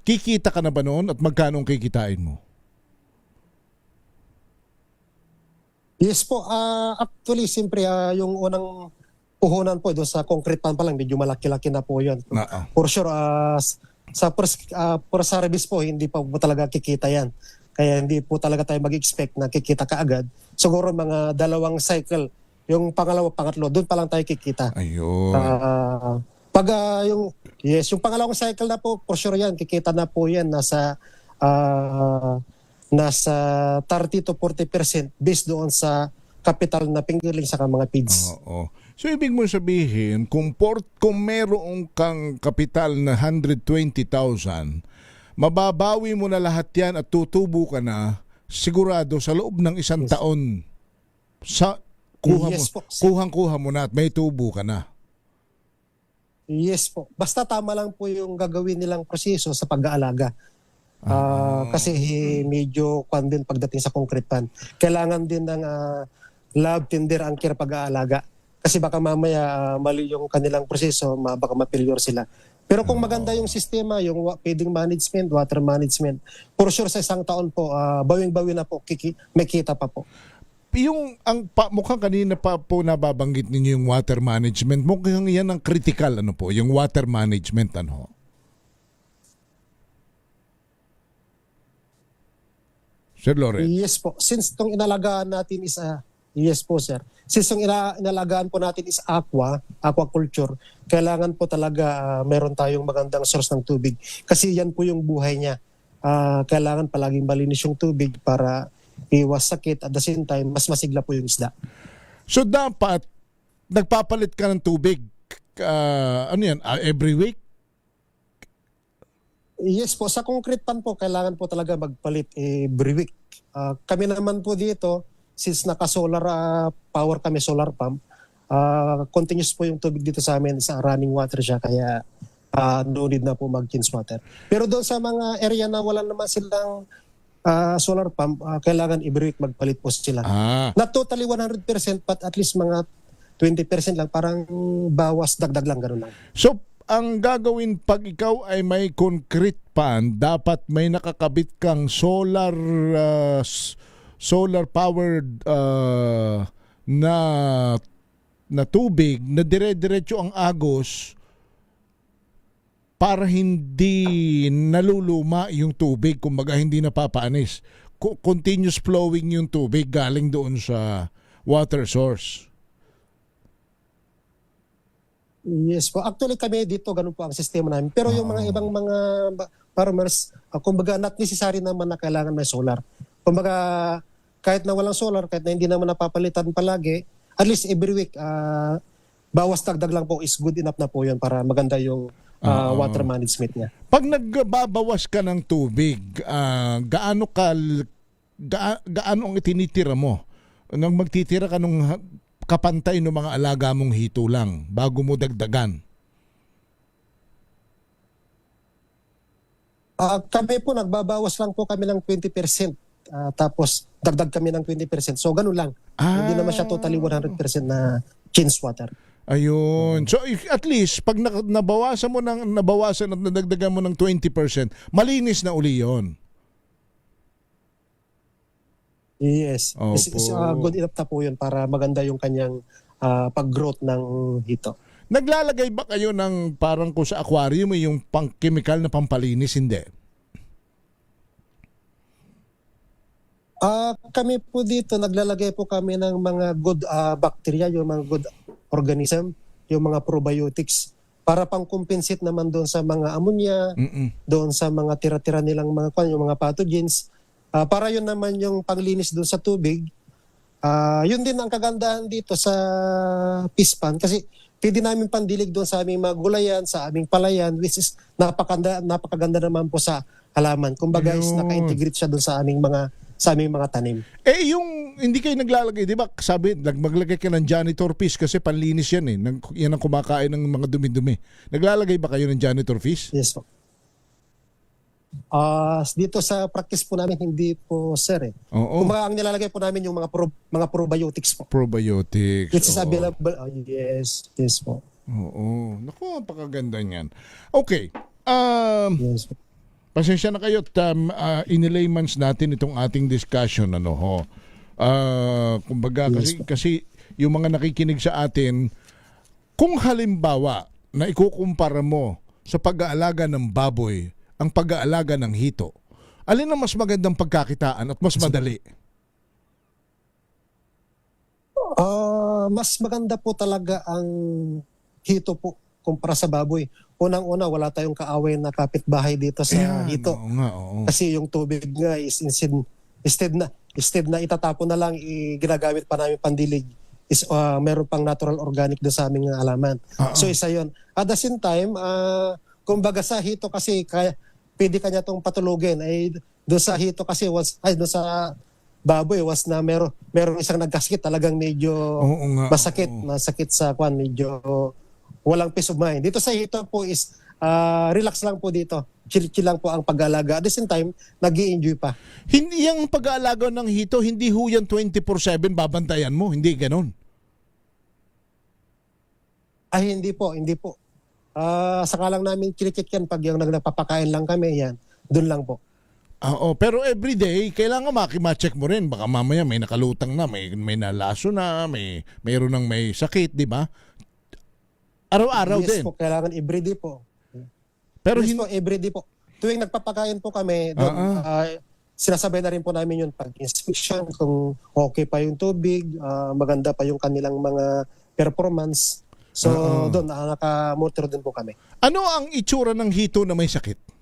kikita ka na ba noon at magkano ang kikitain mo? Yes po, actually siyempre yung unang puhunan po doon sa concrete pan pa lang medyo malaki-laki na po yun. For sure, sa service po hindi pa po talaga kikita yan. Kaya hindi po talaga tayo mag-expect na kikita kaagad. Siguro mga 2 cycle, yung pangalawa, pangatlo, doon pa lang tayo kikita. Ayun. Yung pangalawang cycle na po, for sure yan, kikita na po yan nasa 30 to 40% based doon sa capital na fingerling sa mga feeds. Oo. So ibig mo sabihin, kung meron kang kapital na 120,000, mababawi mo na lahat yan at tutubo ka na sigurado sa loob ng 1 taon. Kuhang-kuha mo na at may tubo ka na. Yes po. Basta tama lang po yung gagawin nilang proseso sa pag-aalaga. Kasi medyo din pagdating sa concrete pan. Kailangan din ng lab tender ang care pag-aalaga. Kasi baka mamaya mali yung kanilang proseso, baka ma-failure sila. Pero kung maganda yung sistema, yung feeding management, water management, for sure sa 1 taon po, bawing-bawi na po, may kita pa po. Mukhang kanina pa po nababanggit ninyo yung water management. Mukhang yan ang critical, yung water management, Sir Loren? Yes po. Since itong inalagaan natin is yes po sir. Since itong inalagaan po natin is aquaculture, kailangan po talaga meron tayong magandang source ng tubig. Kasi yan po yung buhay niya. Kailangan palaging malinis yung tubig para iwas sakit at the same time mas masigla po yung isda. So dapat nagpapalit ka ng tubig ano yan, every week? Yes po, sa concrete pan po kailangan po talaga magpalit every week. Kami naman po dito, since naka-solar power kami, solar pump, continuous po yung tubig dito sa amin, sa running water siya, kaya no need na po mag-change water. Pero doon sa mga area na wala naman silang solar pump, kailangan every week magpalit po sila. Not totally 100% but at least mga 20% lang, parang bawas, dagdag lang, gano'n lang. So, ang gagawin pag ikaw ay may concrete pan, dapat may nakakabit kang solar powered na tubig na dire-diretso ang agos para hindi naluluma yung tubig, kumbaga hindi napapaanis. Continuous flowing yung tubig galing doon sa water source. Yes po. Actually kami dito, ganun po ang sistema namin. Pero yung mga ibang mga farmers, kumbaga not necessary naman na kailangan may solar. Kumbaga kahit na walang solar, kahit na hindi naman napapalitan palagi, at least every week, bawas dagdag lang po is good enough na po yun para maganda yung water management niya. Pag nagbabawas ka ng tubig, gaano ang itinitira mo? Nang magtitira ka nung kapantay ng mga alaga mong hito lang bago mo dagdagan? Kami po, nagbabawas lang po kami ng 20%. Tapos dagdag kami ng 20%. So ganun lang. Hindi naman siya totally 100% na change water. Ayun. So at least pag nabawasan at nadagdagan mo ng 20%, malinis na uli 'yon. Yes. Good enough na po yun para maganda yung kanyang pag-growth ng hito. Naglalagay ba kayo ng parang kung sa aquarium yung pang-chemical na pampalinis? Hindi. Kami po dito, naglalagay po kami ng mga good bacteria, yung mga good organism, yung mga probiotics para pang-compensate naman doon sa mga ammonia, doon sa mga tira-tira nilang yung mga pathogens. Para yun naman yung panglinis doon sa tubig. Yun din ang kagandahan dito sa fish pond kasi pwede namin pandilig doon sa aming mga gulayan, sa aming palayan, which is napakaganda naman po sa halaman. Kumbaga is naka-integrate siya doon sa aming mga tanim. Yung hindi kayo naglalagay, di ba? Sabi, maglagay ka ng janitor fish kasi panlinis yan eh. Yan ang kumakain ng mga dumi-dumi. Naglalagay ba kayo ng janitor fish? Yes po. Dito sa practice po namin, hindi po sir eh. Kumbaga ang nilalagay po namin yung mga probiotics po. Probiotics. Which is available. Yes po. Oo. Naku, napakaganda niyan. Okay. Yes po. Pasensya na kayo at inilaymans natin itong ating discussion kumbaga kasi yung mga nakikinig sa atin, kung halimbawa na ikukumpara mo sa pag-aalaga ng baboy ang pag-aalaga ng hito, alin ang mas magandang pagkakitaan at mas madali? Mas maganda po talaga ang hito po kumpara sa baboy. Unang-una, wala tayong kaaway na kapitbahay dito sa hito. Kasi yung tubig nga is instead na itatapon na lang, ginagamit pa namin pandilig, is meron pang natural organic doon sa aming halaman. So isa yun. At the same time, kumbaga sa hito kasi pwede kanya itong patulugin. Doon sa hito kasi doon sa baboy was na meron isang nagkasakit, talagang medyo masakit sa medyo walang peace of mind. Dito sa hito po is relax lang po dito. Chill lang po ang pag-aalaga. At the same time, nag-i-enjoy pa. Hindi yung pag-aalaga ng hito, hindi ho yan 24/7 babantayan mo. Hindi ganon. Hindi po. Saka lang namin kinikit yan pag yung nagpapakain lang kami, yan. Doon lang po. Pero everyday, kailangan ma-check mo rin. Baka mamaya may nakalutang na, may nalaso na, mayroon ng may sakit, di ba? Araw-araw din. Yes po, kailangan everyday po. Pero everyday po. Tuwing nagpapakain po kami, doon, sinasabay na rin po namin yung pag-inspection kung okay pa yung tubig, maganda pa yung kanilang mga performance. So doon naka-monitor din po kami. Ano ang itsura ng hito na may sakit?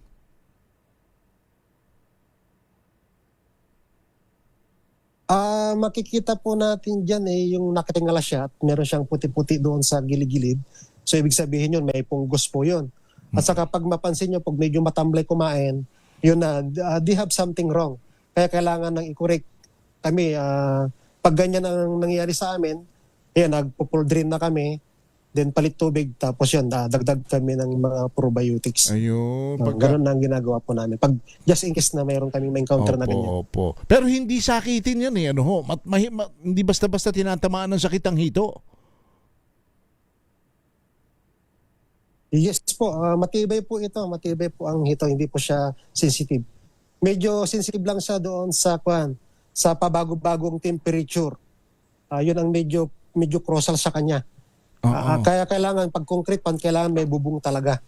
Makikita po natin dyan yung nakatingala siya at meron siyang puti-puti doon sa gilid-gilid. So ibig sabihin yun, may punggos po yun. At saka pag mapansin nyo, pag medyo matamlay kumain, yun na, they have something wrong. Kaya kailangan nang i-correct kami. Pag ganyan ang nangyayari sa amin, yan, nagpo-pull drain na kami, then palit tubig, tapos yun, dagdag kami ng mga probiotics. Ayun. Ganun na ang ginagawa po namin. Pag just in case na mayroon kami ma-encounter na ganyan. Opo. Pero hindi sakitin yan ano ho. Hindi basta-basta tinatamaan ng sakit ang hito. Yes po, matibay po ito. Matibay po ang hito, hindi po siya sensitive. Medyo sensitive lang siya doon sa pabago-bagong temperature. Yun ang medyo crucial sa kanya. Kaya kailangan, pag concrete pan, kailangan may bubong talaga.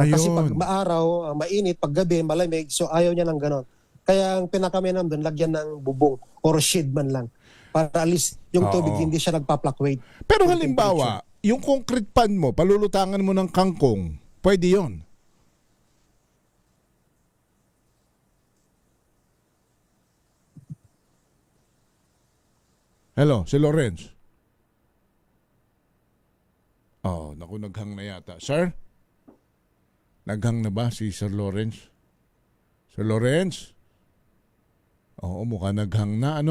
Kasi pag maaraw, mainit, pag gabi, malamig, so ayaw niya ng ganon. Kaya ang pinakaminam doon, lagyan ng bubong or shade man lang. Para at least yung tubig hindi siya nagpa-fluctuate. Pero halimbawa, yung concrete pan mo, palulutangan mo ng kangkong, pwede yun. Hello, si Lawrence. Naku, naghang na yata. Sir? Naghang na ba si Sir Lawrence? Sir Lawrence? Oo, mukha naghang na.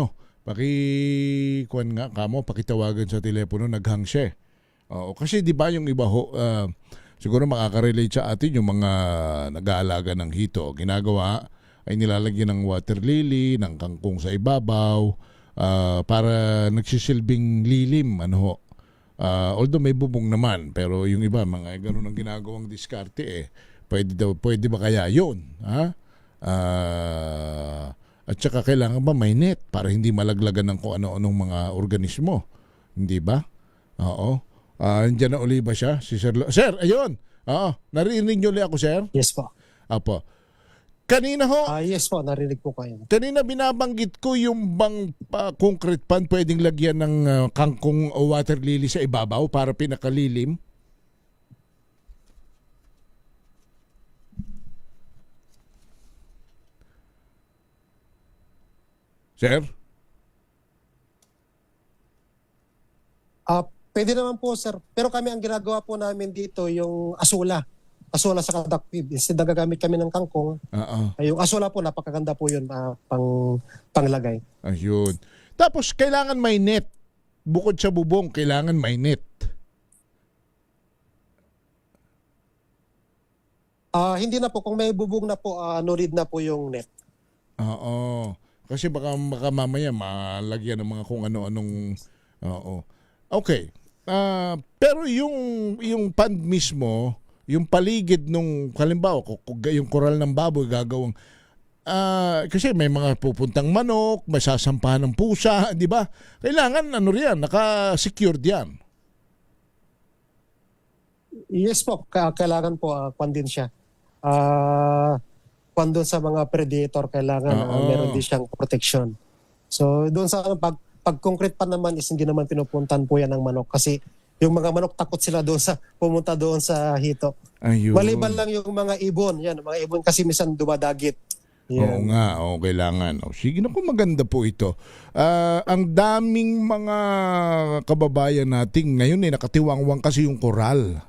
Pakikuan nga kamo, pakitawagan sa telepono, naghang siya. Kasi di ba yung iba ho, siguro makaka-relate sa atin yung mga nag-aalaga ng hito. Ginagawa ay nilalagyan ng water lily, ng kangkong sa ibabaw, para nagsisilbing lilim, although may bubong naman, pero yung iba, mga ganun ang ginagawang diskarte pwede ba kaya yun? At saka kailangan ba may net para hindi malaglagan ng kung ano-anong mga organismo? Hindi ba? Oo. Andiyan na uli ba siya? Si Sir Sir, ayun! Oo. Narinig niyo ulit ako, sir? Yes po. Apo. Kanina ho? Yes po, narinig po kayo. Kanina binabanggit ko yung bang concrete pan pwedeng lagyan ng kangkong o water lily sa ibabaw para pinakalilim? Sir? Pwede naman po, sir. Pero kami ang ginagawa po namin dito yung asula sa duckweed. Instead na gagamit kami ng kangkong. Yung asula po, napakaganda po yun panglagay. Ayun. Tapos, kailangan may net. Bukod sa bubong, kailangan may net. Hindi na po. Kung may bubong na po, no need na po yung net. Kasi baka mamaya malagyan ng mga kung ano-anong... Okay. Pero yung pond mismo, yung paligid nung, halimbawa, yung koral ng baboy gagawang, kasi may mga pupuntang manok, may sasampahan ng pusa, di ba? Kailangan, naka-secured yan. Yes po, kailangan po, kwan din siya. Kwan doon sa mga predator, kailangan meron din siyang protection. So, doon sa pag concrete pa naman is hindi naman pinupuntan po yan ng manok kasi yung mga manok takot sila doon pumunta doon sa hito. Ayun. Maliban lang yung mga ibon. Yan, mga ibon kasi minsan dumadagit. Oo nga, kailangan. Sige na po, maganda po ito. Ang daming mga kababayan nating ngayon nakatiwangwang kasi yung koral.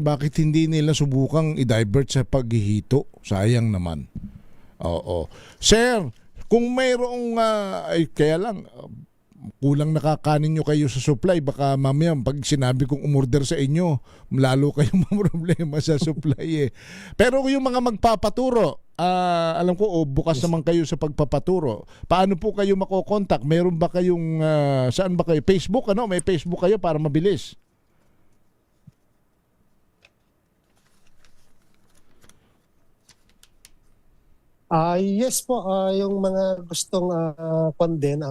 Bakit hindi nila subukang i-divert sa paghihito? Sayang naman. Oo. Sir, kung mayroong, kaya lang, kulang nakakanin nyo kayo sa supply, baka mamaya pag sinabi kong umorder sa inyo, lalo kayong problema sa supply Pero yung mga magpapaturo, alam ko, bukas naman kayo sa pagpapaturo. Paano po kayo makokontak? Meron ba kayong, saan ba kayo? Facebook, may Facebook kayo para mabilis? Yes po, yung mga gustong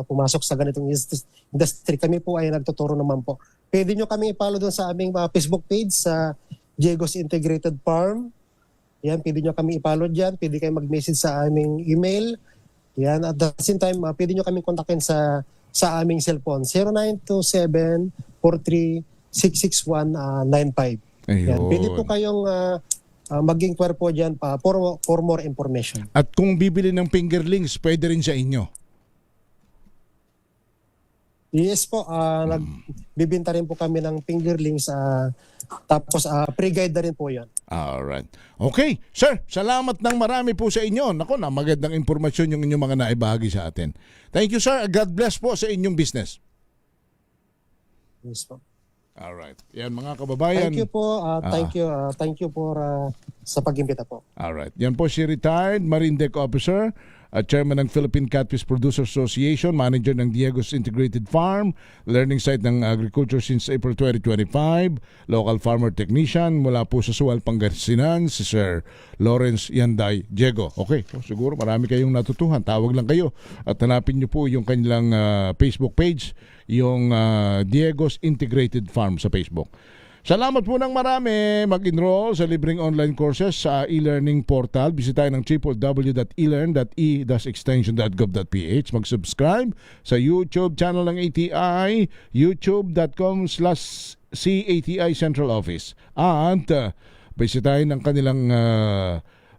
pumasok sa ganitong industry, kami po ay nagtuturo naman po. Pwede nyo kami i-follow doon sa aming Facebook page sa Diego's Integrated Farm. Yan, pwede nyo kami i-follow dyan. Pwede kayo mag-message sa aming email. Yan, at the same time, pwede nyo kami kontakin sa aming cellphone, 0927-43-66195. Yan, pwede po kayong mag-inquire po dyan for more information. At kung bibili ng fingerlings, pwede rin sa inyo. Yes po, nagbibinta rin po kami ng fingerlings, tapos pre-guide na rin po yan. Alright. Okay, sir, salamat ng marami po sa inyo. Nako na, magandang impormasyon yung inyong mga naibahagi sa atin. Thank you, sir. God bless po sa inyong business. Yes po. Alright. Yan mga kababayan. Thank you po. Thank you for sa pag-imbita po. Alright. Yan po si retired Marine Deck Officer, Chairman ng Philippine Catfish Producers Association, Manager ng Diego's Integrated Farm, learning site ng agriculture since April 2025, local farmer technician mula po sa Sual, Pangasinan, si Sir Lawrence Yanday Diego. Okay, siguro marami kayong natutuhan. Tawag lang kayo at hanapin niyo po yung kanilang Facebook page, yung Diego's Integrated Farm sa Facebook. Salamat po ng marami. Mag-enroll sa libreng online courses sa e-learning portal. Bisitahin ang www.elearn.e-extension.gov.ph. Mag-subscribe sa YouTube channel ng ATI, youtube.com/CATI Central Office. At bisitahin ang kanilang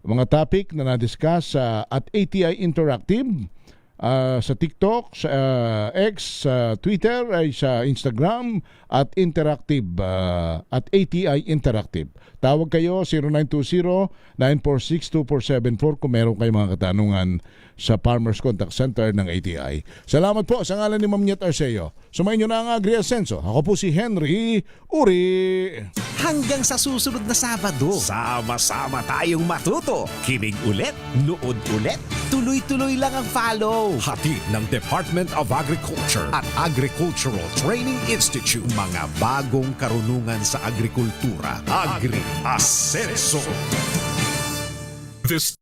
mga topic na na-discuss at ATI Interactive. Sa TikTok, sa X, sa Twitter, ay sa Instagram at Interactive at ATI Interactive. Tawag kayo 0920-946-2474 kung meron kayong mga katanungan sa Farmers Contact Center ng ATI. Salamat po sa ngalan ni Ma'am Nyet Arceo. Sumayin nyo na ang Agri-Ascenso. Ako po si Henry Uri. Hanggang sa susunod na Sabado, sama-sama tayong matuto. Kinig ulit, nood ulit, tuloy-tuloy lang ang follow. Hatid ng Department of Agriculture at Agricultural Training Institute. Mga bagong karunungan sa agrikultura. Agri-Ascenso. This